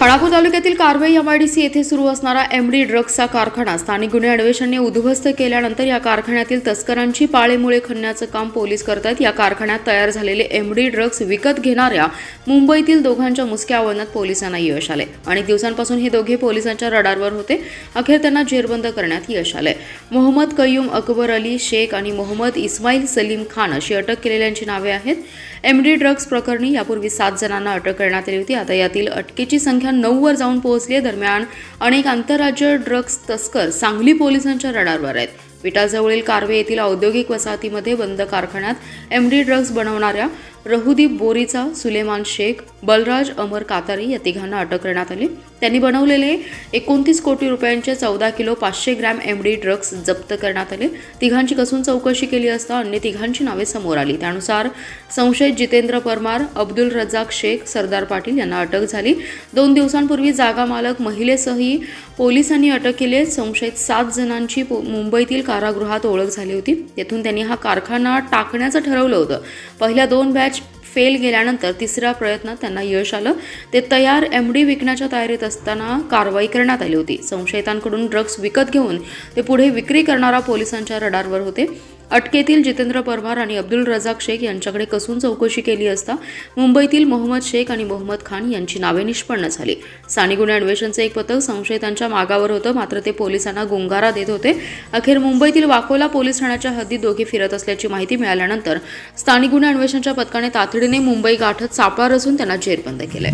खानापूर तालुक्यातील कारवे एमआयडीसी येथे सुरू असणारा एमडी ड्रग्सचा कारखाना स्थानिक गुन्हे अन्वेषणाने उद्ध्वस्त केल्यानंतर या कारखान्यातील तस्करांची पाळेमुळे खणण्याचं काम पोलीस करत आहेत। या कारखान्यात तयार झालेले एमडी ड्रग्स विकत घेणाऱ्या मुंबईतील दोघांच्या मुसक्या आवळण्यात पोलिसांना यश आले। अनेक दिवसांपासून हे दोघे पोलिसांच्या रडारवर होते। अखेर त्यांना जेरबंद करण्यात यश आले। मोहम्मद कय्यूम अकबर अली शेख आणि मोहम्मद इस्माईल सलीम खान अशी अटक केलेल्यांची नावे आहेत। एमडी ड्रग्स प्रकरणी यापूर्वी 7 जणांना अटक करण्यात आली होती। आता यातील अटकेची संख्या 9 वर जाऊन पोहोचली। दरम्यान अनेक आंतरराज्य ड्रग्स तस्कर सांगली पोलिसांच्या रडारवर आहेत। विटाजवळील कारवे येथील औद्योगिक वसाहतीमध्ये बंद कारखान्यात एमडी ड्रग्स बनवणाऱ्या रहुदीप बोरीचा, सुलेमान शेख, बलराज अमर कातारी या तिघांना अटक करण्यात आली। त्यांनी बनवलेले 29 कोटी रुपयांचे 14 किलो 500 ग्रॅम एमडी ड्रग्स जप्त करण्यात आले। तिघांची कसून चौकशी केली असता अन्य तिघांची नावे समोर आली। त्यानुसार संशयित जितेंद्र परमार, अब्दुल रजाक शेख, सरदार पाटील यांना अटक झाली। 2 दिवसांपूर्वी जागा मालक महिलेसही पोलिसांनी अटक केली। संशयित 7 जणांची मुंबईतील कारागृहात ओळख झाली होती। तेथून त्यांनी हा कारखाना टाकण्याचं ठरवलं होतं। पहिल्या 2 बॅच फेल गेल्यानंतर तिसऱ्या प्रयत्नात त्यांना यश आलं। ते तयार एमडी विकण्याच्या तयारीत असताना कारवाई करण्यात आली होती। संशयितांकडून ड्रग्स विकत घेऊन ते पुढे विक्री करणारा पोलिसांच्या रडारवर होते। अटकेतील जितेंद्र परमार आणि अब्दुल रजाक शेख यांच्याकडे कसून चौकशी केली असता मुंबईतील मोहम्मद शेख आणि मोहम्मद खान यांची नावे निष्पन्न झाली। स्थानिक गुन्हे अन्वेषणचे एक पथक संशयितांच्या मागावर होतं, मात्र ते पोलिसांना गुंगारा देत होते। अखेर मुंबईतील वाकोला पोलीस ठाण्याच्या हद्दीत दोघे फिरत असल्याची माहिती मिळाल्यानंतर स्थानिक गुन्हे अन्वेषणच्या पथकाने तातडीने मुंबई गाठत सापळा रचून त्यांना जेरबंद केले।